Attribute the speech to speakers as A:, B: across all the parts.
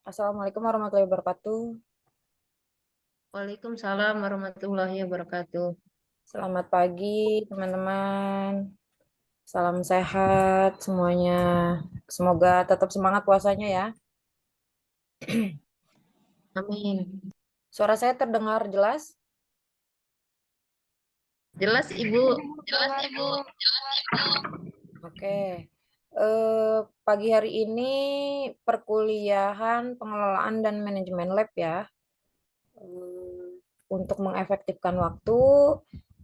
A: Assalamualaikum warahmatullahi wabarakatuh.
B: Waalaikumsalam warahmatullahi wabarakatuh.
A: Selamat pagi, teman-teman. Salam sehat semuanya. Semoga tetap semangat puasanya ya.
B: Amin.
A: Suara saya terdengar jelas?
B: Jelas Ibu.
C: Jelas Ibu.
A: Oke. Pagi hari ini perkuliahan pengelolaan dan manajemen lab ya. Untuk mengefektifkan waktu,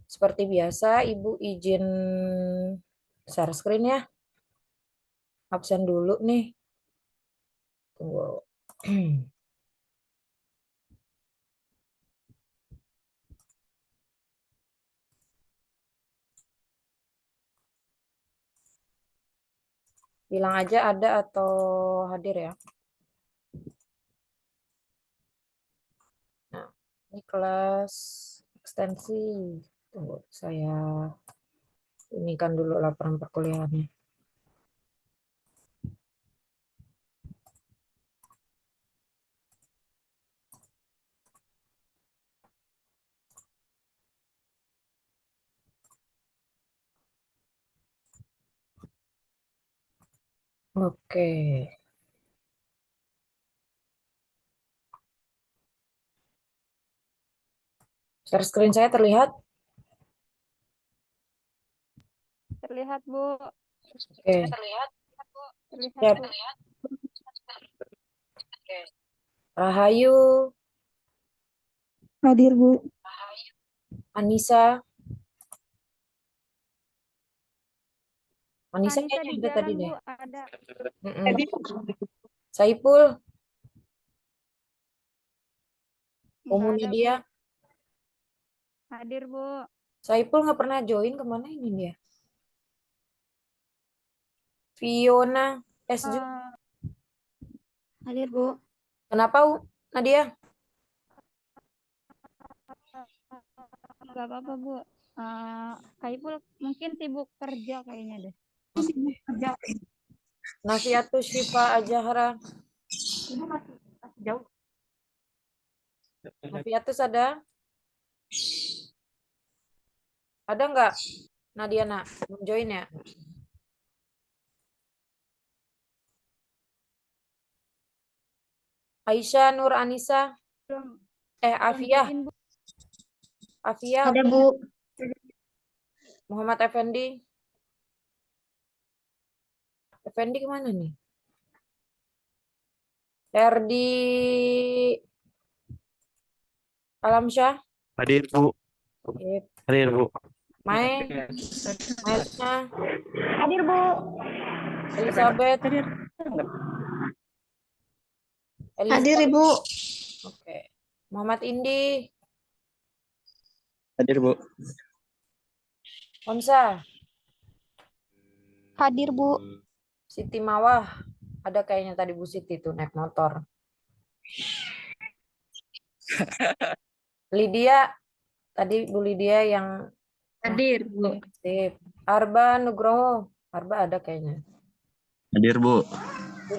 A: seperti biasa, Ibu izin share screen ya. Absen dulu nih. Tunggu. Bilang aja ada atau hadir ya. Nah, ini kelas ekstensi. Tunggu, saya ini kan dulu laporan perkuliahannya. Oke. Share screen saya terlihat?
C: Terlihat, Bu.
A: Oke.
C: Terlihat,
A: Siap.
C: Bu.
A: Rahayu,
D: Hadir, Bu.
A: Anissa. Anissa
C: Anissa
A: kayaknya
C: di
A: ada tadi
C: jalan,
A: deh.
C: Bu. Ada.
A: Saipul,
C: Nggak ada, Bu.
A: dia.
C: Hadir, Bu.
A: Saipul nggak pernah join, kemana ini dia? Fiona, SJ.
D: Hadir, Bu.
A: Kenapa, Nadia?
C: Nggak apa-apa, Bu. Kaipul mungkin sibuk kerja kayaknya deh.
A: Nafiatus Syifa Ajahra.
D: Jauh.
A: Nafiatus ada? Ada nggak? Nadia, nak, mau join ya? Aisyah Nur Anissa.
C: Belum
A: Afiyah.
C: join, Bu.
A: Afiyah.
D: Ada, Bu.
A: Muhammad Effendi. Effendi kemana nih? Erdi Alamsyah.
E: Hadir, Bu.
A: Sip.
E: Hadir, Bu.
A: Mai. Mailnya.
D: Hadir, Bu.
A: Elizabeth.
D: Hadir, Ibu.
A: Oke. Muhammad Indi.
E: Hadir, Bu.
A: Onsa.
D: Hadir, Bu.
A: Siti Mawah. Ada kayaknya tadi Bu Siti tuh naik motor. Lydia. Tadi Bu Lydia yang
B: Hadir, Bu.
A: sip. Arba Nugroho. Arba ada kayaknya.
E: Hadir, Bu.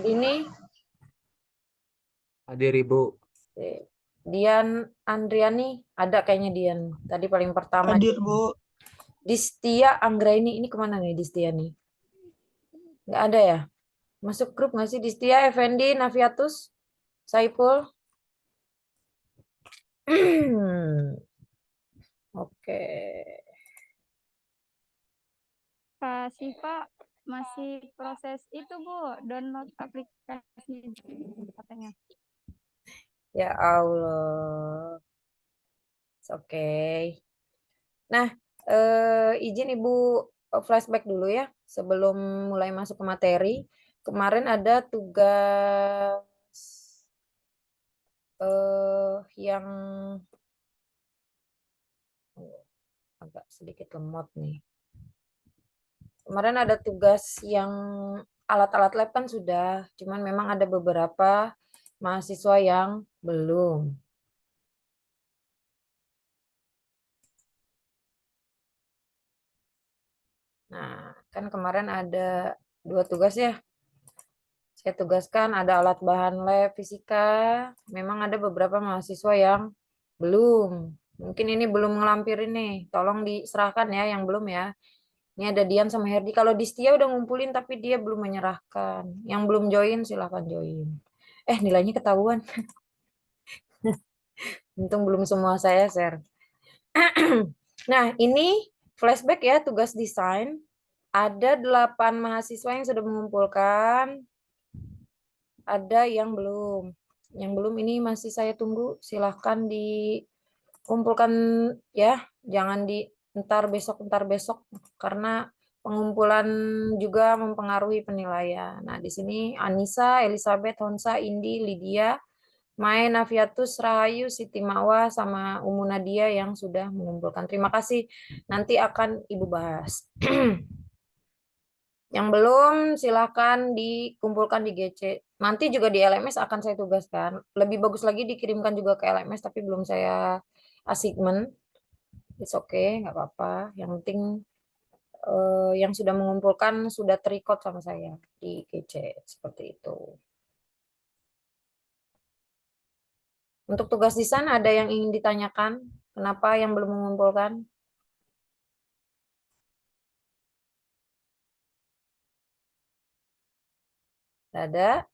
A: Ini
E: Hadir, Ibu.
A: sip. Dian Andriani. Ada kayaknya Dian. Tadi paling pertama.
D: Hadir, Bu.
A: Distia Anggraini. Ini kemana nih Distia nih? Nggak ada ya? Masuk grup nggak sih? Distia, Effendi, Nafiatus, Saipul. Oke.
C: Kak Siva masih proses itu, Bu. Download aplikasi katanya.
A: Ya Allah. Oke. Nah, izin Ibu flashback dulu ya sebelum mulai masuk ke materi. Kemarin ada tugas yang agak sedikit lemot nih. Kemarin ada tugas yang alat-alat lab kan sudah, cuman memang ada beberapa mahasiswa yang belum. Nah, Kan kemarin ada 2 tugas ya. Saya tugaskan ada alat bahan lab fisika. Memang ada beberapa mahasiswa yang belum. Mungkin ini belum ngelampirin nih. Tolong diserahkan ya yang belum ya. Ini ada Dian sama Herdi. Kalau Distia udah ngumpulin tapi dia belum menyerahkan. Yang belum join silahkan join. Nilainya ketahuan. Untung belum semua saya share. Nah, ini flashback ya tugas desain. Ada 8 mahasiswa yang sudah mengumpulkan. Ada yang belum. Yang belum ini masih saya tunggu. Silahkan dikumpulkan ya. Jangan ntar besok karena pengumpulan juga mempengaruhi penilaian. Nah, di sini Anissa, Elizabeth, Honsa, Indi, Lydia, Mai, Naviatus, Rahayu, Siti Mawa, sama Umu Nadia yang sudah mengumpulkan. Terima kasih. Nanti akan Ibu bahas. Yang belum silahkan dikumpulkan di GC. Nanti juga di LMS akan saya tugaskan. Lebih bagus lagi dikirimkan juga ke LMS, tapi belum saya assignment. It's okay, nggak apa-apa. Yang penting yang sudah mengumpulkan sudah terrecord sama saya di GC. Seperti itu. Untuk tugas desain ada yang ingin ditanyakan? Kenapa yang belum mengumpulkan? Ada?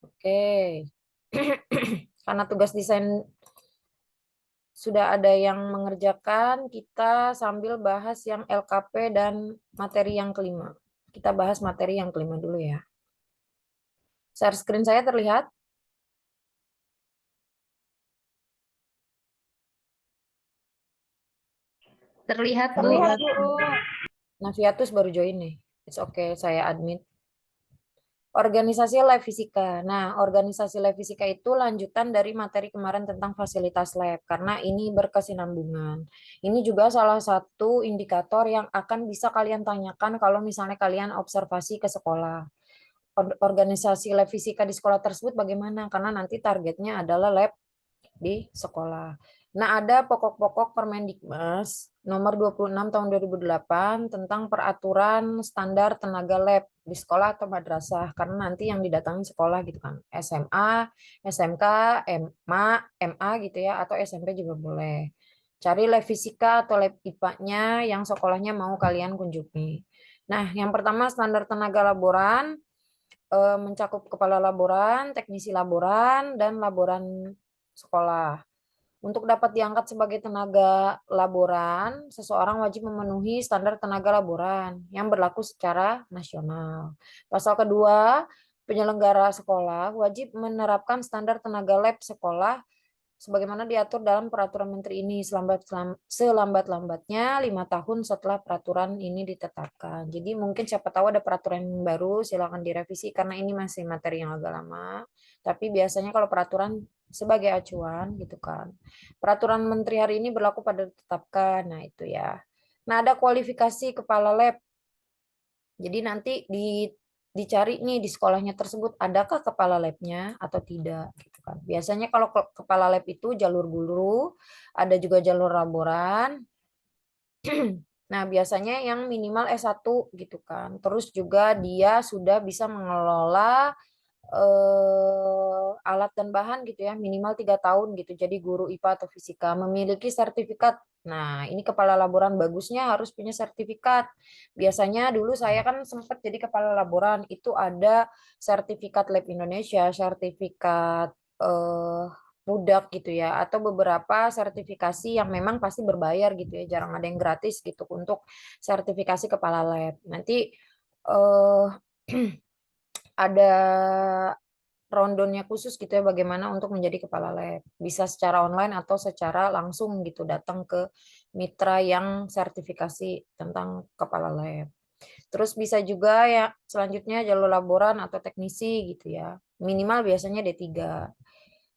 A: Oke. Karena tugas desain sudah ada yang mengerjakan, kita sambil bahas yang LKP dan materi yang kelima. Kita bahas materi yang kelima dulu ya. Share screen saya terlihat?
B: Terlihat, Bu.
C: Terlihat, Bu.
A: Naviatus baru join nih. It's okay, saya admit. Organisasi lab fisika. Nah, organisasi lab fisika itu lanjutan dari materi kemarin tentang fasilitas lab, karena ini berkesinambungan. Ini juga salah satu indikator yang akan bisa kalian tanyakan kalau misalnya kalian observasi ke sekolah. Organisasi lab fisika di sekolah tersebut bagaimana? Karena nanti targetnya adalah lab di sekolah. Nah, ada pokok-pokok Permendikbud nomor 26 tahun 2008 tentang peraturan standar tenaga lab di sekolah atau madrasah, karena nanti yang didatangi sekolah gitu kan. SMA, SMK, MA gitu ya, atau SMP juga boleh. Cari lab fisika atau lab IPA-nya yang sekolahnya mau kalian kunjungi. Nah, yang pertama standar tenaga laboran mencakup kepala laboran, teknisi laboran, dan laboran sekolah. Untuk dapat diangkat sebagai tenaga laboran, seseorang wajib memenuhi standar tenaga laboran yang berlaku secara nasional. Pasal kedua, penyelenggara sekolah wajib menerapkan standar tenaga lab sekolah sebagaimana diatur dalam peraturan menteri ini selambat-lambatnya 5 tahun setelah peraturan ini ditetapkan. Jadi mungkin siapa tahu ada peraturan yang baru, silakan direvisi karena ini masih materi yang agak lama. Tapi biasanya kalau peraturan sebagai acuan gitu kan. Peraturan menteri hari ini berlaku pada ditetapkan. Nah, itu ya. Nah, ada kualifikasi kepala lab. Jadi nanti dicari nih di sekolahnya tersebut adakah kepala labnya atau tidak gitu kan. Biasanya kalau kepala lab itu jalur guru, ada juga jalur laboran. Nah, biasanya yang minimal S1 gitu kan. Terus juga dia sudah bisa mengelola alat dan bahan gitu ya, minimal 3 tahun gitu. Jadi guru IPA atau fisika memiliki sertifikat. Nah, ini kepala laboran bagusnya harus punya sertifikat. Biasanya dulu saya kan sempat jadi kepala laboran, itu ada sertifikat Lab Indonesia, sertifikat budak gitu ya, atau beberapa sertifikasi yang memang pasti berbayar gitu ya, jarang ada yang gratis gitu untuk sertifikasi kepala lab. Nanti ada rondonnya khusus gitu ya bagaimana untuk menjadi kepala lab. Bisa secara online atau secara langsung gitu datang ke mitra yang sertifikasi tentang kepala lab. Terus bisa juga ya selanjutnya jalur laboran atau teknisi gitu ya. Minimal biasanya D3.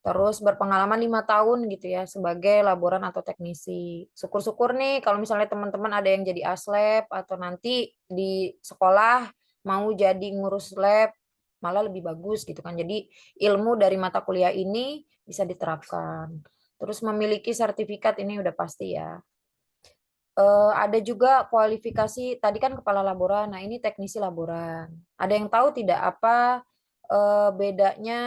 A: Terus berpengalaman 5 tahun gitu ya sebagai laboran atau teknisi. Syukur-syukur nih kalau misalnya teman-teman ada yang jadi aslab atau nanti di sekolah mau jadi ngurus lab malah lebih bagus gitu kan. Jadi ilmu dari mata kuliah ini bisa diterapkan. Terus memiliki sertifikat ini udah pasti ya. Ada juga kualifikasi, tadi kan kepala laboran, nah ini teknisi laboran. Ada yang tahu tidak apa bedanya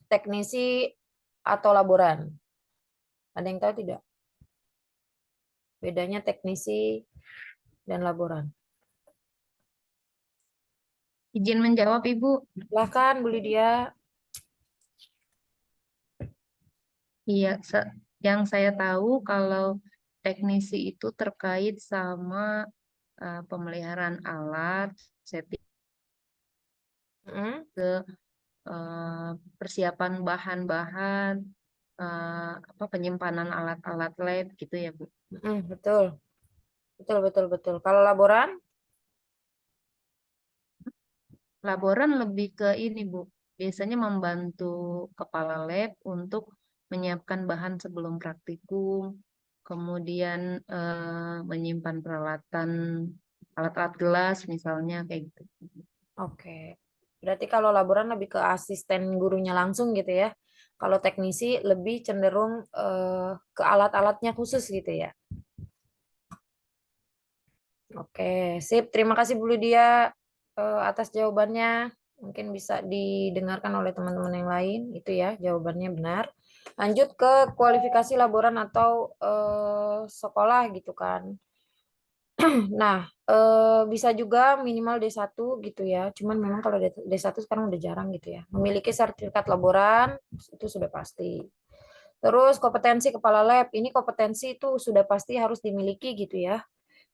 A: teknisi atau laboran? Ada yang tahu tidak? Bedanya teknisi dan laboran.
B: Izin menjawab, Ibu.
A: Silahkan, Bu Lydia.
B: Iya, yang saya tahu kalau teknisi itu terkait sama pemeliharaan alat, setting
A: Mm,
B: eh, persiapan bahan-bahan, apa penyimpanan alat-alat lab gitu ya, Bu.
A: betul. Betul, betul, betul. Kalau laboran?
B: Laboran lebih ke ini, Bu. Biasanya membantu kepala lab untuk menyiapkan bahan sebelum praktikum, kemudian menyimpan peralatan, alat-alat gelas misalnya kayak gitu.
A: Oke. Berarti kalau laboran lebih ke asisten gurunya langsung gitu ya. Kalau teknisi lebih cenderung ke alat-alatnya khusus gitu ya. Oke, sip. Terima kasih Bu Lydia atas jawabannya. Mungkin bisa didengarkan oleh teman-teman yang lain. Itu ya, jawabannya benar. Lanjut ke kualifikasi laboran atau sekolah gitu kan. Nah, bisa juga minimal D1 gitu ya. Cuman memang kalau D1 sekarang udah jarang gitu ya. Memiliki sertifikat laboran itu sudah pasti. Terus kompetensi kepala lab, ini kompetensi itu sudah pasti harus dimiliki gitu ya.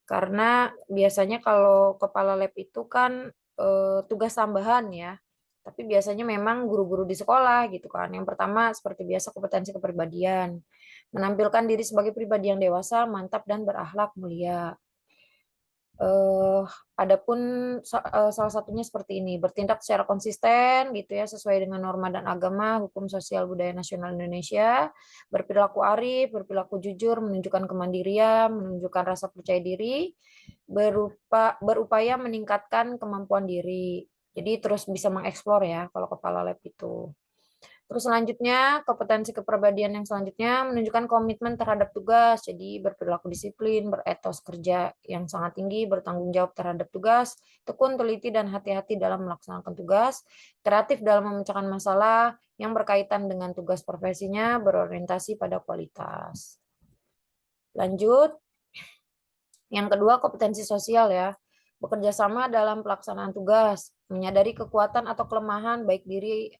A: Karena biasanya kalau kepala lab itu kan tugas tambahan ya. Tapi biasanya memang guru-guru di sekolah gitu kan. Yang pertama seperti biasa kompetensi kepribadian. Menampilkan diri sebagai pribadi yang dewasa, mantap dan berakhlak mulia. Eh, Adapun salah satunya seperti ini, bertindak secara konsisten gitu ya, sesuai dengan norma dan agama, hukum sosial budaya nasional Indonesia, berperilaku arif, berperilaku jujur, menunjukkan kemandirian, menunjukkan rasa percaya diri, berupaya meningkatkan kemampuan diri. Jadi terus bisa mengeksplor ya kalau kepala lab itu. Terus selanjutnya, kompetensi kepribadian yang selanjutnya menunjukkan komitmen terhadap tugas, jadi berperilaku disiplin, beretos kerja yang sangat tinggi, bertanggung jawab terhadap tugas, tekun, teliti, dan hati-hati dalam melaksanakan tugas, kreatif dalam memecahkan masalah yang berkaitan dengan tugas profesinya, berorientasi pada kualitas. Lanjut, yang kedua, kompetensi sosial ya. Bekerja sama dalam pelaksanaan tugas, menyadari kekuatan atau kelemahan baik diri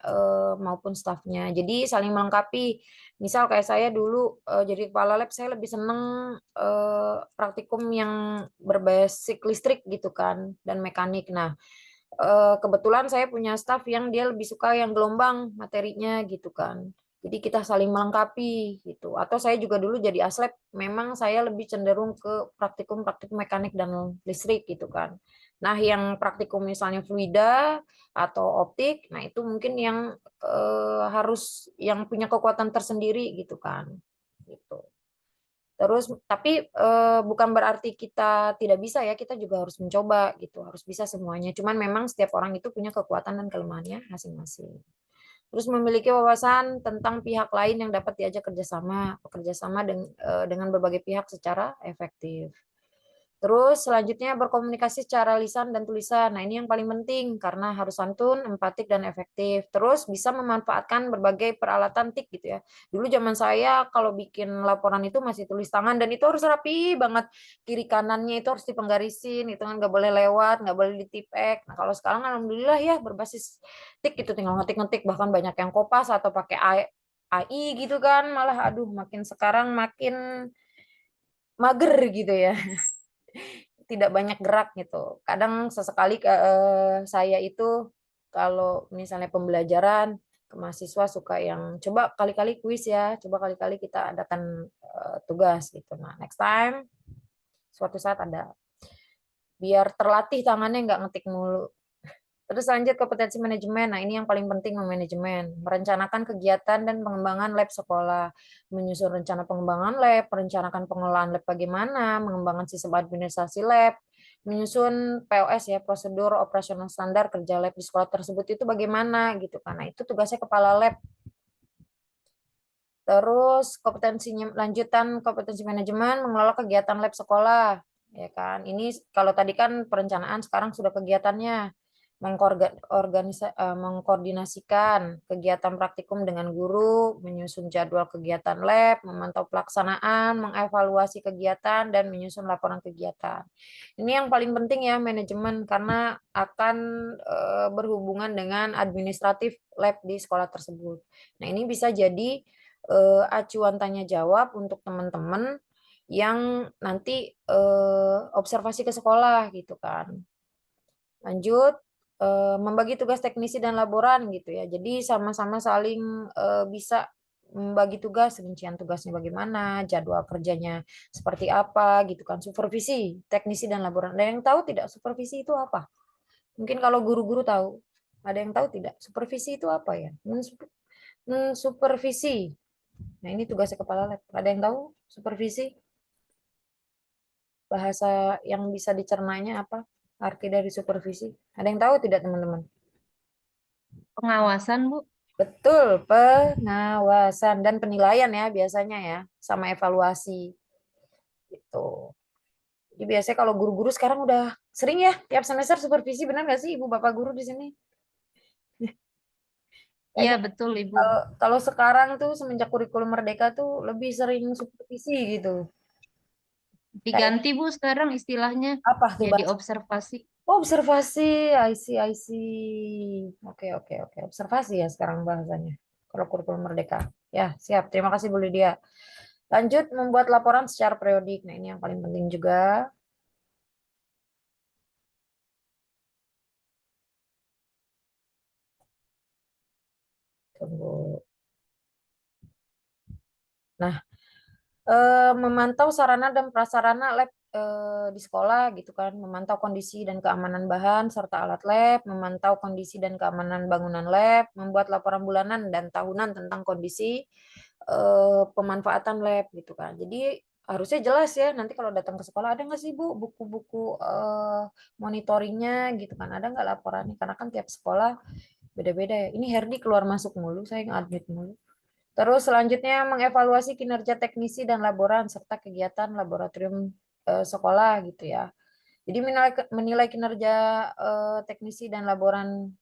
A: maupun stafnya. Jadi saling melengkapi. Misal kayak saya dulu jadi kepala lab, saya lebih seneng praktikum yang berbasis listrik gitu kan dan mekanik. Nah, kebetulan saya punya staf yang dia lebih suka yang gelombang materinya gitu kan. Jadi kita saling melengkapi gitu. Atau saya juga dulu jadi aslab, memang saya lebih cenderung ke praktikum-praktikum mekanik dan listrik gitu kan. Nah, yang praktikum misalnya fluida atau optik, nah itu mungkin yang harus yang punya kekuatan tersendiri gitu kan. Gitu. Terus tapi bukan berarti kita tidak bisa ya, kita juga harus mencoba gitu, harus bisa semuanya. Cuman memang setiap orang itu punya kekuatan dan kelemahannya masing-masing. Terus memiliki wawasan tentang pihak lain yang dapat diajak kerjasama, bekerja sama dengan berbagai pihak secara efektif. Terus selanjutnya berkomunikasi secara lisan dan tulisan. Nah, ini yang paling penting karena harus santun, empatik, dan efektif. Terus bisa memanfaatkan berbagai peralatan TIK gitu ya. Dulu zaman saya kalau bikin laporan itu masih tulis tangan dan itu harus rapi banget. Kiri kanannya itu harus dipenggarisin, itu kan nggak boleh lewat, nggak boleh ditipek. Nah, kalau sekarang alhamdulillah ya berbasis TIK itu tinggal ngetik-ngetik, bahkan banyak yang kopas atau pakai AI gitu kan. Malah aduh makin sekarang makin mager gitu ya. Tidak banyak gerak gitu. Kadang sesekali saya itu kalau misalnya pembelajaran ke mahasiswa suka yang coba kali-kali kuis ya, coba kali-kali kita adakan tugas gitu. Nah, next time suatu saat ada biar terlatih tangannya nggak ngetik mulu. Terus lanjut kompetensi manajemen. Nah, ini yang paling penting manajemen. Merencanakan kegiatan dan pengembangan lab sekolah. Menyusun rencana pengembangan lab, merencanakan pengelolaan lab bagaimana, mengembangkan sistem administrasi lab, menyusun POS ya, prosedur operasional standar kerja lab di sekolah tersebut itu bagaimana gitu kan. Nah, itu tugasnya kepala lab. Terus kompetensinya lanjutan kompetensi manajemen mengelola kegiatan lab sekolah, ya kan. Ini kalau tadi kan perencanaan, sekarang sudah kegiatannya mengkoordinasikan kegiatan praktikum dengan guru, menyusun jadwal kegiatan lab, memantau pelaksanaan, mengevaluasi kegiatan dan menyusun laporan kegiatan. Ini yang paling penting ya manajemen karena akan berhubungan dengan administratif lab di sekolah tersebut. Nah, ini bisa jadi acuan tanya jawab untuk teman-teman yang nanti observasi ke sekolah gitu kan. Lanjut, membagi tugas teknisi dan laboran gitu ya. Jadi sama-sama saling bisa membagi tugas, rincian tugasnya bagaimana, jadwal kerjanya seperti apa gitu kan. Supervisi teknisi dan laboran. Ada yang tahu tidak supervisi itu apa? Mungkin kalau guru-guru tahu. Ada yang tahu tidak? Supervisi itu apa ya? Supervisi. Nah, ini tugasnya kepala lab. Ada yang tahu supervisi? Bahasa yang bisa dicernanya apa? Arti dari supervisi. Ada yang tahu tidak, teman-teman?
B: Pengawasan, Bu.
A: Betul, pengawasan dan penilaian ya biasanya ya, sama evaluasi. Gitu. Jadi biasanya kalau guru-guru sekarang udah sering ya tiap semester supervisi, benar nggak sih Ibu Bapak guru di sini?
B: Iya,
A: Kayaknya
B: betul, Ibu.
A: kalau sekarang tuh semenjak kurikulum Merdeka tuh lebih sering supervisi gitu.
B: Diganti, Bu, sekarang istilahnya
A: Apa tuh
B: jadi
A: bahasa?
B: observasi.
A: Oh, observasi, I see, I see. Oke, oke, oke. Observasi ya sekarang bahasanya. Kalau kurikulum Merdeka. Ya, siap. Terima kasih Bu Lydia. Lanjut, membuat laporan secara periodik. Nah, ini yang paling penting juga. Tunggu. Nah, memantau sarana dan prasarana lab di sekolah gitu kan, memantau kondisi dan keamanan bahan serta alat lab, memantau kondisi dan keamanan bangunan lab, membuat laporan bulanan dan tahunan tentang kondisi pemanfaatan lab gitu kan. Jadi harusnya jelas ya nanti kalau datang ke sekolah ada nggak sih Bu buku-buku monitoringnya gitu kan, ada nggak laporannya karena kan tiap sekolah beda-beda ya. Ini Herdi keluar masuk mulu, saya nge-admit mulu. Terus selanjutnya mengevaluasi kinerja teknisi dan laboran serta kegiatan laboratorium sekolah gitu ya. Jadi menilai kinerja teknisi dan laboran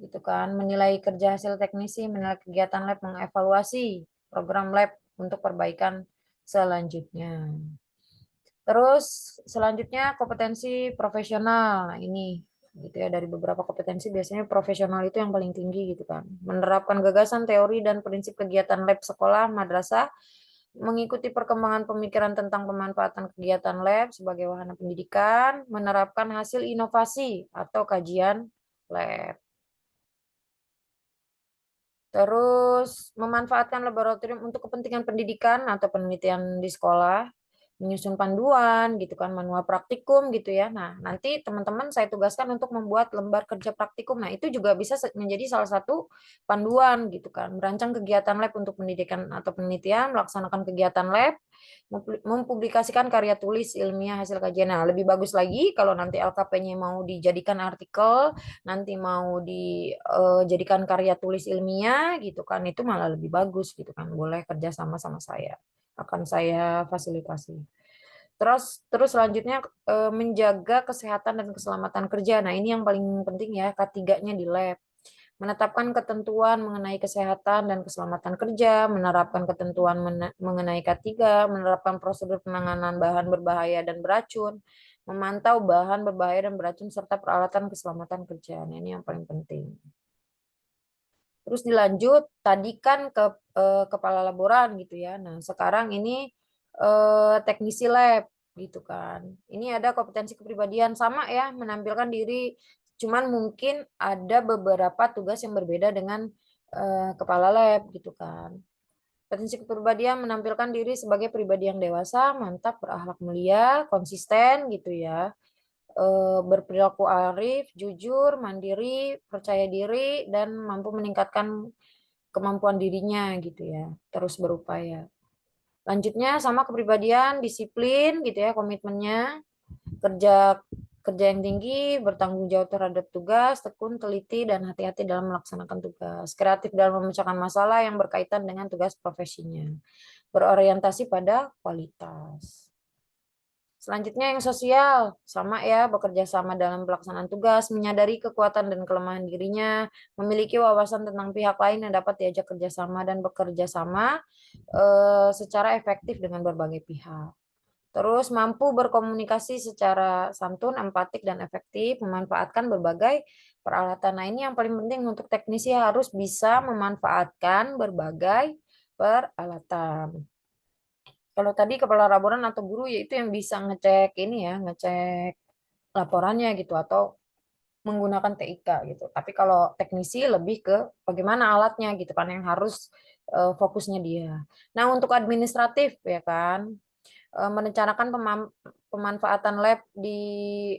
A: gitu kan, menilai kerja hasil teknisi, menilai kegiatan lab, mengevaluasi program lab untuk perbaikan selanjutnya. Terus selanjutnya kompetensi profesional. Nah, ini gitu ya, dari beberapa kompetensi biasanya profesional itu yang paling tinggi gitu kan. Menerapkan gagasan, teori dan prinsip kegiatan lab sekolah madrasah, mengikuti perkembangan pemikiran tentang pemanfaatan kegiatan lab sebagai wahana pendidikan, menerapkan hasil inovasi atau kajian lab. Terus memanfaatkan laboratorium untuk kepentingan pendidikan atau penelitian di sekolah, menyusun panduan gitu kan, manual praktikum gitu ya. Nah, nanti teman-teman saya tugaskan untuk membuat lembar kerja praktikum. Nah, itu juga bisa menjadi salah satu panduan gitu kan. Merancang kegiatan lab untuk pendidikan atau penelitian, melaksanakan kegiatan lab, mempublikasikan karya tulis ilmiah hasil kajian. Nah, lebih bagus lagi kalau nanti LKP-nya mau dijadikan artikel, nanti mau dijadikan karya tulis ilmiah gitu kan, itu malah lebih bagus gitu kan. Boleh kerja sama sama saya, akan saya fasilitasi. Terus selanjutnya menjaga kesehatan dan keselamatan kerja. Nah, ini yang paling penting ya, K3-nya di lab. Menetapkan ketentuan mengenai kesehatan dan keselamatan kerja, menerapkan ketentuan mengenai K3, menerapkan prosedur penanganan bahan berbahaya dan beracun, memantau bahan berbahaya dan beracun serta peralatan keselamatan kerja. Nah, ini yang paling penting. Terus dilanjut, tadi kan ke kepala laboran gitu ya. Nah, sekarang ini teknisi lab gitu kan. Ini ada kompetensi kepribadian sama ya, menampilkan diri. Cuman mungkin ada beberapa tugas yang berbeda dengan kepala lab gitu kan. Kompetensi kepribadian menampilkan diri sebagai pribadi yang dewasa, mantap, berakhlak mulia, konsisten gitu ya, berperilaku arif, jujur, mandiri, percaya diri, dan mampu meningkatkan kemampuan dirinya gitu ya, terus berupaya. Lanjutnya sama kepribadian, disiplin gitu ya, komitmennya, kerja Kerja yang tinggi, bertanggung jawab terhadap tugas, tekun, teliti, dan hati-hati dalam melaksanakan tugas. Kreatif dalam memecahkan masalah yang berkaitan dengan tugas profesinya. Berorientasi pada kualitas. Selanjutnya yang sosial, sama ya, bekerja sama dalam pelaksanaan tugas, menyadari kekuatan dan kelemahan dirinya, memiliki wawasan tentang pihak lain yang dapat diajak kerjasama dan bekerja sama secara efektif dengan berbagai pihak. Terus mampu berkomunikasi secara santun, empatik, dan efektif, memanfaatkan berbagai peralatan. Nah, ini yang paling penting untuk teknisi harus bisa memanfaatkan berbagai peralatan. Kalau tadi kepala laporan atau guru yaitu yang bisa ngecek ini ya, ngecek laporannya gitu atau menggunakan TIK gitu. Tapi kalau teknisi lebih ke bagaimana alatnya gitu kan yang harus fokusnya dia. Nah, untuk administratif ya kan merencanakan pemanfaatan lab di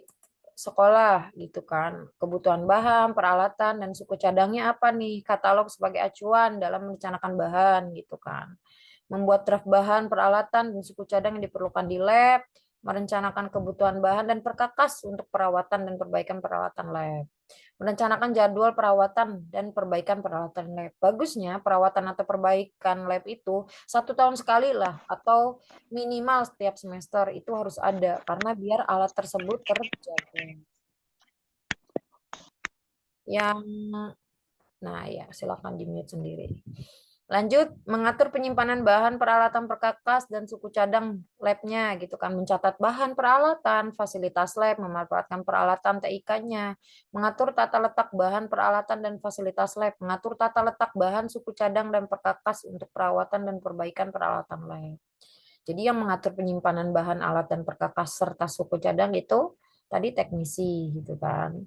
A: sekolah gitu kan. Kebutuhan bahan, peralatan dan suku cadangnya apa nih? Katalog sebagai acuan dalam merencanakan bahan gitu kan. Membuat draft bahan, peralatan dan suku cadang yang diperlukan di lab, merencanakan kebutuhan bahan dan perkakas untuk perawatan dan perbaikan peralatan lab. Merencanakan jadwal perawatan dan perbaikan peralatan lab. Bagusnya perawatan atau perbaikan lab itu 1 tahun sekali lah atau minimal setiap semester itu harus ada karena biar alat tersebut terjaga. Yang nah ya silakan di-mute sendiri. Lanjut, mengatur penyimpanan bahan peralatan perkakas dan suku cadang lab-nya gitu kan, mencatat bahan peralatan, fasilitas lab, memanfaatkan peralatan TIK-nya, mengatur tata letak bahan peralatan dan fasilitas lab, mengatur tata letak bahan suku cadang dan perkakas untuk perawatan dan perbaikan peralatan lab. Jadi yang mengatur penyimpanan bahan alat dan perkakas serta suku cadang itu tadi teknisi gitu kan.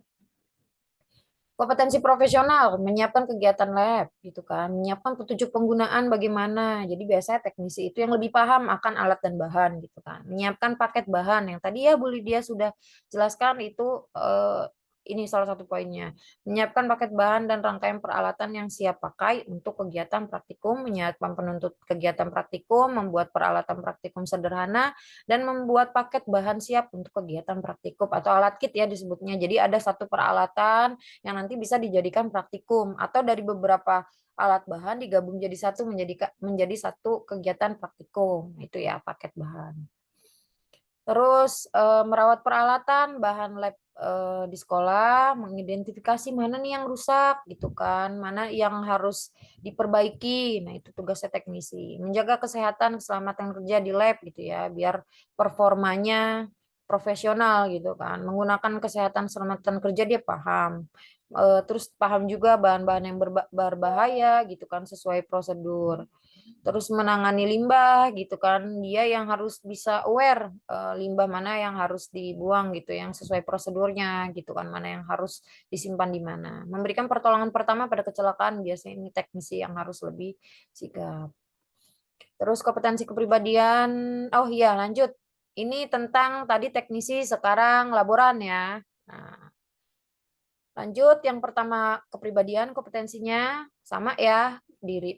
A: Kompetensi profesional, menyiapkan kegiatan lab, gitu kan, menyiapkan petunjuk penggunaan bagaimana. Jadi biasanya teknisi itu yang lebih paham akan alat dan bahan, gitu kan. Menyiapkan paket bahan yang tadi ya Bu Lydia sudah jelaskan itu ini salah satu poinnya. Menyiapkan paket bahan dan rangkaian peralatan yang siap pakai untuk kegiatan praktikum, menyiapkan penuntut kegiatan praktikum, membuat peralatan praktikum sederhana, dan membuat paket bahan siap untuk kegiatan praktikum atau alat kit ya disebutnya. Jadi ada satu peralatan yang nanti bisa dijadikan praktikum atau dari beberapa alat bahan digabung jadi satu menjadi satu kegiatan praktikum. Itu ya paket bahan. Terus merawat peralatan bahan lab di sekolah, mengidentifikasi mana nih yang rusak gitu kan, mana yang harus diperbaiki. Nah, itu tugasnya teknisi. Menjaga kesehatan, keselamatan kerja di lab gitu ya, biar performanya profesional gitu kan. Menggunakan kesehatan keselamatan kerja dia paham. Terus paham juga bahan-bahan yang berbahaya gitu kan sesuai prosedur. Terus menangani limbah gitu kan, dia yang harus bisa aware limbah mana yang harus dibuang gitu, yang sesuai prosedurnya gitu kan, mana yang harus disimpan di mana. Memberikan pertolongan pertama pada kecelakaan, biasanya ini teknisi yang harus lebih sigap. Terus kompetensi kepribadian, oh iya lanjut. Ini tentang tadi teknisi, sekarang laboran ya. Nah, lanjut, yang pertama kepribadian, kompetensinya sama ya, diri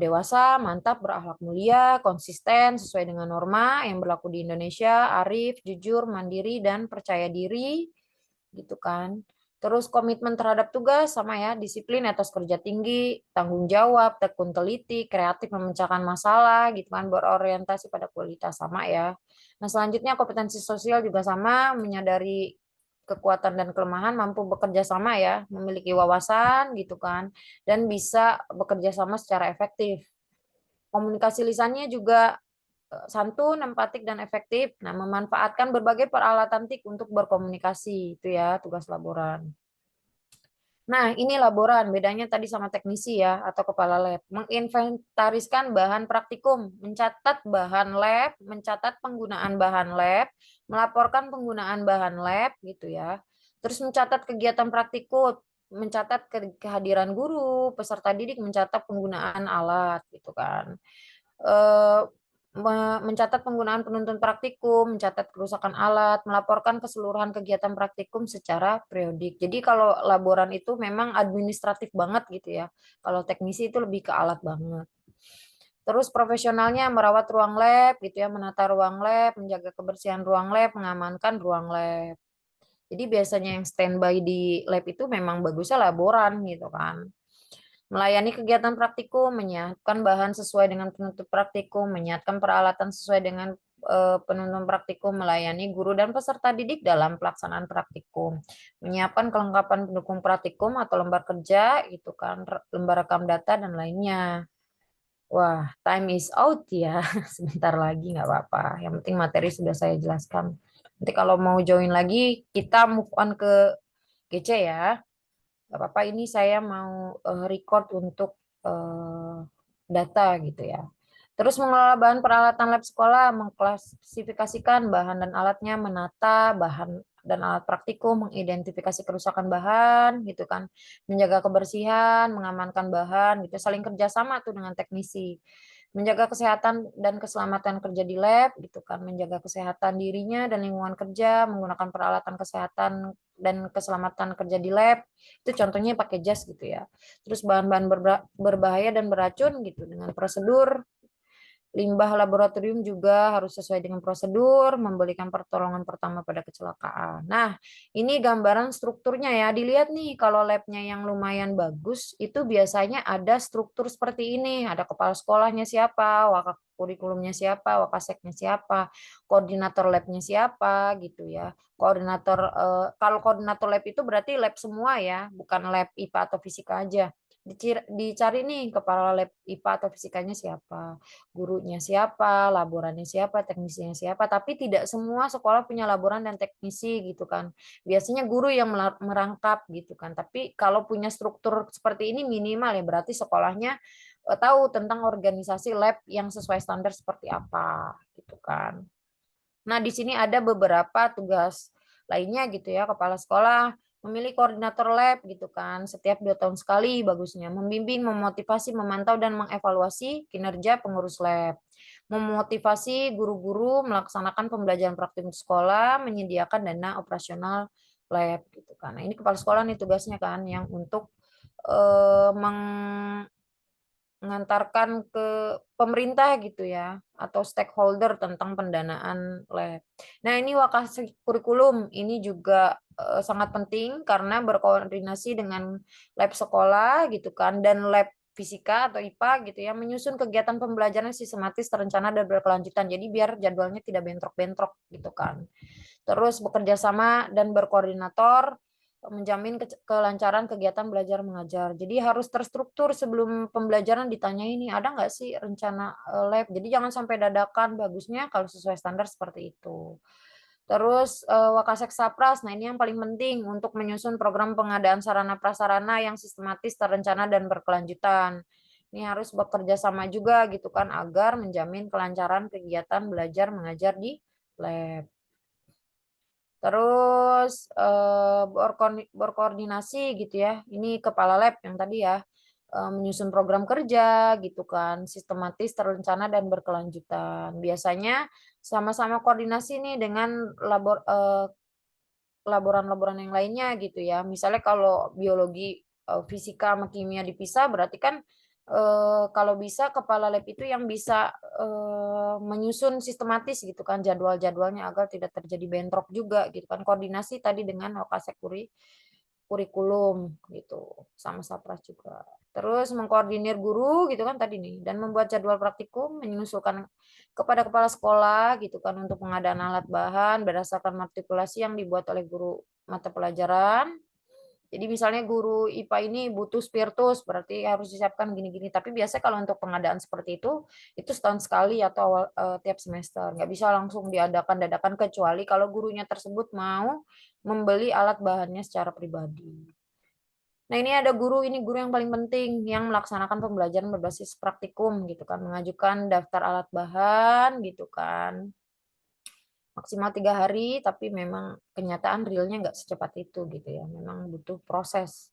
A: dewasa, mantap, berakhlak mulia, konsisten, sesuai dengan norma yang berlaku di Indonesia, arif, jujur, mandiri, dan percaya diri, gitu kan. Terus komitmen terhadap tugas sama ya, disiplin, etos kerja tinggi, tanggung jawab, tekun teliti, kreatif memecahkan masalah, gitu kan, berorientasi pada kualitas sama ya. Nah selanjutnya kompetensi sosial juga sama, menyadari kekuatan dan kelemahan, mampu bekerja sama ya, memiliki wawasan gitu kan, dan bisa bekerja sama secara efektif. Komunikasi lisannya juga santun, empatik, dan efektif. Nah, memanfaatkan berbagai peralatan TIK untuk berkomunikasi, itu ya tugas laboran. Nah, ini laboran, bedanya tadi sama teknisi ya, atau kepala lab. Menginventariskan bahan praktikum, mencatat bahan lab, mencatat penggunaan bahan lab, melaporkan penggunaan bahan lab, gitu ya. Terus mencatat kegiatan praktikum, mencatat kehadiran guru, peserta didik, mencatat penggunaan alat, gitu kan. Mencatat penggunaan penuntun praktikum, mencatat kerusakan alat, melaporkan keseluruhan kegiatan praktikum secara periodik. Jadi kalau laboran itu memang administratif banget gitu ya. Kalau teknisi itu lebih ke alat banget. Terus profesionalnya merawat ruang lab gitu ya, menata ruang lab, menjaga kebersihan ruang lab, mengamankan ruang lab. Jadi biasanya yang standby di lab itu memang bagusnya laboran gitu kan. Melayani kegiatan praktikum, menyiapkan bahan sesuai dengan penuntut praktikum, menyiapkan peralatan sesuai dengan penuntut praktikum, melayani guru dan peserta didik dalam pelaksanaan praktikum, menyiapkan kelengkapan pendukung praktikum atau lembar kerja, gitu kan, lembar rekam data dan lainnya. Wah, time is out ya, sebentar lagi nggak apa-apa. Yang penting materi sudah saya jelaskan. Nanti kalau mau join lagi, kita move on ke GC ya. Nggak apa-apa, ini saya mau record untuk data gitu ya. Terus mengelola bahan peralatan lab sekolah, mengklasifikasikan bahan dan alatnya, menata bahan dan alat praktikum, mengidentifikasi kerusakan bahan gitu kan, menjaga kebersihan, mengamankan bahan gitu, saling kerjasama tuh dengan teknisi, menjaga kesehatan dan keselamatan kerja di lab gitu kan, menjaga kesehatan dirinya dan lingkungan kerja, menggunakan peralatan kesehatan dan keselamatan kerja di lab, itu contohnya pakai jas gitu ya. Terus bahan-bahan berbahaya dan beracun gitu dengan prosedur. Limbah laboratorium juga harus sesuai dengan prosedur, memberikan pertolongan pertama pada kecelakaan. Nah, ini gambaran strukturnya ya. Dilihat nih, kalau labnya yang lumayan bagus, itu biasanya ada struktur seperti ini. Ada kepala sekolahnya siapa, wakak kurikulumnya siapa, wakaseknya siapa, koordinator labnya siapa, gitu ya. Koordinator, kalau koordinator lab itu berarti lab semua ya, bukan lab IPA atau fisika aja. Dicari nih kepala lab IPA atau fisikanya siapa, gurunya siapa, laborannya siapa, teknisinya siapa, tapi tidak semua sekolah punya laboran dan teknisi gitu kan. Biasanya guru yang merangkap gitu kan. Tapi kalau punya struktur seperti ini minimal ya berarti sekolahnya tahu tentang organisasi lab yang sesuai standar seperti apa gitu kan. Nah, di sini ada beberapa tugas lainnya gitu ya, kepala sekolah memilih koordinator lab gitu kan, setiap 2 tahun sekali bagusnya, membimbing, memotivasi, memantau, dan mengevaluasi kinerja pengurus lab, memotivasi guru-guru melaksanakan pembelajaran praktikum di sekolah, menyediakan dana operasional lab gitu kan. Nah, ini kepala sekolah nih tugasnya kan, yang untuk mengantarkan ke pemerintah gitu ya atau stakeholder tentang pendanaan lab. Nah, ini wakasek kurikulum ini juga sangat penting karena berkoordinasi dengan lab sekolah gitu kan dan lab fisika atau IPA gitu ya, menyusun kegiatan pembelajaran sistematis, terencana dan berkelanjutan. Jadi biar jadwalnya tidak bentrok-bentrok gitu kan. Terus bekerja sama dan berkoordinator menjamin kelancaran kegiatan belajar mengajar. Jadi harus terstruktur sebelum pembelajaran ditanya ini ada nggak sih rencana lab. Jadi jangan sampai dadakan, bagusnya kalau sesuai standar seperti itu. Terus Wakasek Sapras, nah ini yang paling penting untuk menyusun program pengadaan sarana prasarana yang sistematis, terencana dan berkelanjutan. Ini harus bekerja sama juga gitu kan agar menjamin kelancaran kegiatan belajar mengajar di lab. Terus berkoordinasi gitu ya. Ini kepala lab yang tadi ya, menyusun program kerja gitu kan, sistematis, terencana dan berkelanjutan. Biasanya sama-sama koordinasi nih dengan laboran-laboran yang lainnya gitu ya. Misalnya kalau biologi, fisika sama kimia dipisah berarti kan kalau bisa kepala lab itu yang bisa menyusun sistematis gitu kan jadwal-jadwalnya agar tidak terjadi bentrok juga gitu kan. Koordinasi tadi dengan Wakasek kurikulum gitu sama Sapras juga. Terus mengkoordinir guru gitu kan tadi nih dan membuat jadwal praktikum, menyusulkan kepada kepala sekolah gitu kan untuk pengadaan alat bahan berdasarkan matrikulasi yang dibuat oleh guru mata pelajaran. Jadi misalnya guru IPA ini butuh spiritus, berarti harus disiapkan gini-gini. Tapi biasanya kalau untuk pengadaan seperti itu setahun sekali atau tiap semester. Nggak bisa langsung diadakan dadakan kecuali kalau gurunya tersebut mau membeli alat bahannya secara pribadi. Nah, ini ada guru, ini guru yang paling penting yang melaksanakan pembelajaran berbasis praktikum gitu kan, mengajukan daftar alat bahan gitu kan. Maksimal 3 hari, tapi memang kenyataan realnya nggak secepat itu gitu ya. Memang butuh proses.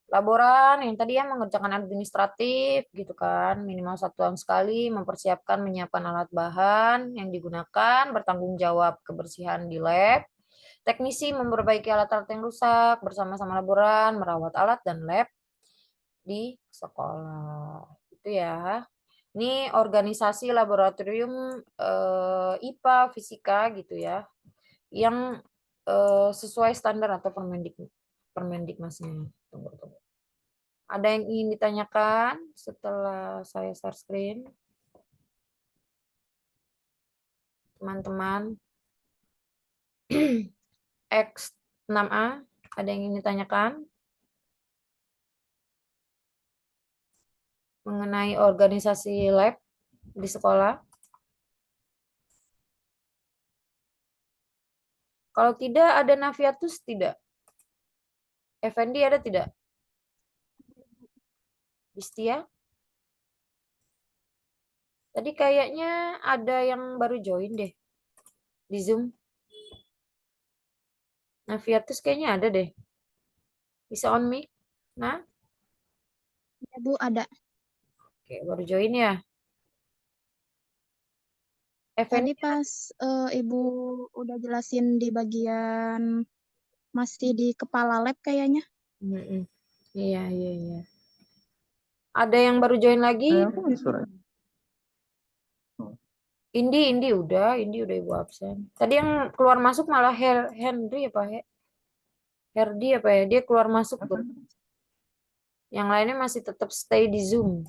A: Laboran yang tadi ya mengerjakan administratif gitu kan, minimal 1 tahun sekali, mempersiapkan menyiapkan alat bahan yang digunakan, bertanggung jawab kebersihan di lab. Teknisi memperbaiki alat-alat yang rusak, bersama-sama laboran, merawat alat dan lab di sekolah. Itu ya. Ini organisasi laboratorium IPA, fisika gitu ya. Yang sesuai standar atau Permendikmasnya. Tunggu. Ada yang ingin ditanyakan setelah saya share screen? Teman-teman. X6A, ada yang ingin ditanyakan? Mengenai organisasi lab di sekolah? Kalau tidak, ada Naviatus tidak? Effendi ada tidak? Distia? Tadi kayaknya ada yang baru join deh di Zoom. Naviatus kayaknya ada deh. Bisa on mic? Nah,
D: Ya, Bu, ada.
A: oke, baru join ya. Effendi,
D: Tadi pas Ibu udah jelasin di bagian masih di kepala lab kayaknya.
A: Mm-mm. Iya. Ada yang baru join lagi? Indi udah Ibu absen. Tadi yang keluar masuk malah Henry apa Herdi apa ya? Dia keluar masuk tuh. Yang lainnya masih tetap stay di Zoom.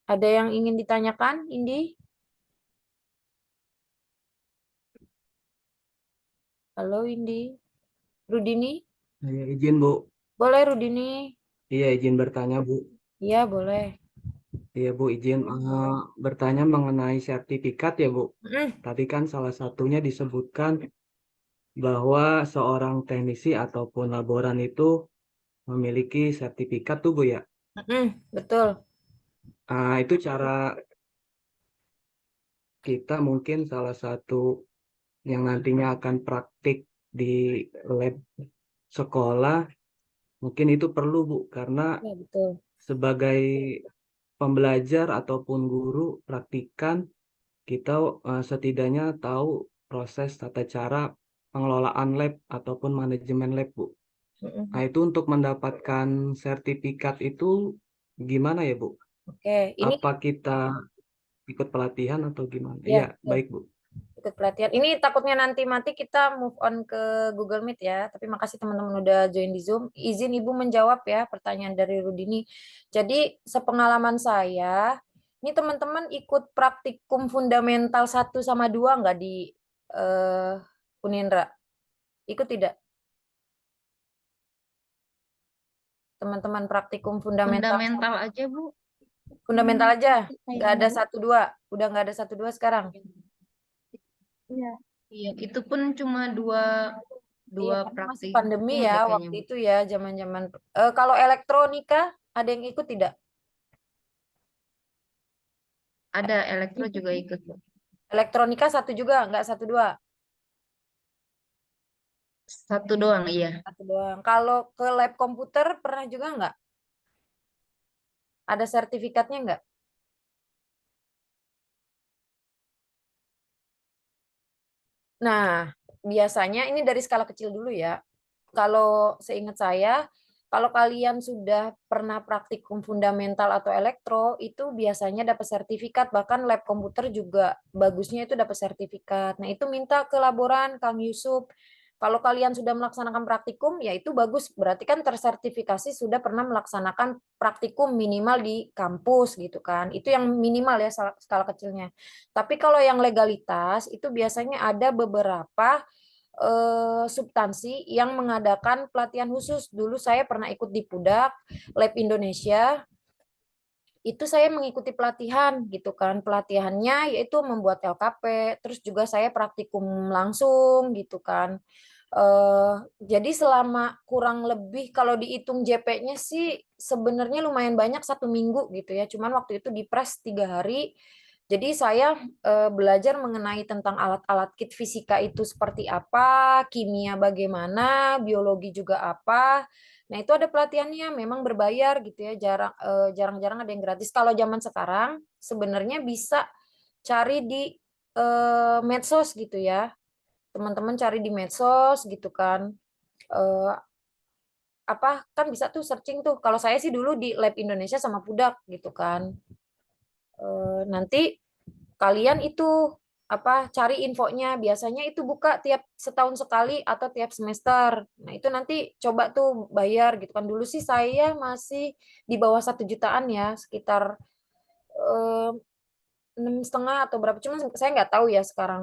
A: Ada yang ingin ditanyakan, Indi? Halo, Indi. Rudini?
F: Saya izin, Bu.
A: Boleh, Rudini?
F: Iya, izin bertanya, Bu.
A: Iya, boleh.
F: Iya, Bu, izin bertanya mengenai sertifikat ya, Bu.
A: Mm,
F: Tadi kan salah satunya disebutkan bahwa seorang teknisi ataupun laboran itu memiliki sertifikat tuh, Bu ya.
A: betul.
F: Itu cara kita mungkin salah satu yang nantinya akan praktik di lab sekolah, mungkin itu perlu, Bu, karena
A: Ya, betul.
F: sebagai pembelajar ataupun guru praktikan kita setidaknya tahu proses tata cara pengelolaan lab ataupun manajemen lab, Bu.
A: Mm-mm.
F: Nah, itu untuk mendapatkan sertifikat itu gimana ya, Bu?
A: Oke, ini
F: Apa kita ikut pelatihan atau gimana?
A: ya,
F: Iya,
A: betul.
F: baik, Bu.
A: Ikut pelatihan. Ini takutnya nanti mati kita move on ke Google Meet ya. Tapi makasih teman-teman udah join di Zoom. Izin Ibu menjawab ya pertanyaan dari Rudini. Jadi sepengalaman saya, ini teman-teman ikut praktikum fundamental 1 sama 2 nggak di Unindra? Ikut tidak? Teman-teman praktikum fundamental
B: Fundamental aja, Bu.
A: fundamental aja. Nggak ada
D: Kayaknya, Bu.
A: 1-2. Udah nggak ada 1-2 sekarang.
D: Iya.
B: Iya, itu pun cuma dua
A: Iya, karena masih
B: praktikum
A: pandemi
B: deh
A: ya
B: kayaknya,
A: waktu
B: Bu.
A: itu ya, zaman-zaman. Kalau elektronika ada yang ikut tidak?
B: Ada elektro juga ikut, Bu.
A: Elektronika 1 juga, nggak 1-2.
B: Satu doang, iya.
A: 1 doang. Kalau ke lab komputer pernah juga nggak? Ada sertifikatnya nggak? Nah, biasanya ini dari skala kecil dulu ya. Kalau seingat saya, kalau kalian sudah pernah praktikum fundamental atau elektro, itu biasanya dapat sertifikat, bahkan lab komputer juga bagusnya itu dapat sertifikat. Nah, itu minta ke laboran Kang Yusuf. Kalau kalian sudah melaksanakan praktikum, ya itu bagus. Berarti kan tersertifikasi sudah pernah melaksanakan praktikum minimal di kampus gitu kan. Itu yang minimal ya skala kecilnya. Tapi kalau yang legalitas itu biasanya ada beberapa substansi yang mengadakan pelatihan khusus. Dulu saya pernah ikut di Pudak, Lab Indonesia, itu saya mengikuti pelatihan gitu kan. Pelatihannya yaitu membuat LKP, terus juga saya praktikum langsung gitu kan. Jadi selama kurang lebih kalau dihitung JP-nya sih sebenarnya lumayan banyak 1 minggu gitu ya. Cuman waktu itu dipres 3 hari. Jadi saya belajar mengenai tentang alat-alat kit fisika itu seperti apa, kimia bagaimana, biologi juga apa. Nah itu ada pelatihannya, memang berbayar gitu ya. Jarang-jarang ada yang gratis. Kalau zaman sekarang sebenarnya bisa cari di medsos gitu ya. Teman-teman cari di medsos gitu kan. apa kan bisa tuh searching tuh. Kalau saya sih dulu di Lab Indonesia sama Pudak gitu kan. Nanti kalian itu apa cari infonya, biasanya itu buka tiap setahun sekali atau tiap semester. Nah itu nanti coba tuh bayar gitu kan. Dulu sih saya masih di bawah 1 jutaan ya, sekitar 6,5 atau berapa, cuma saya nggak tahu ya sekarang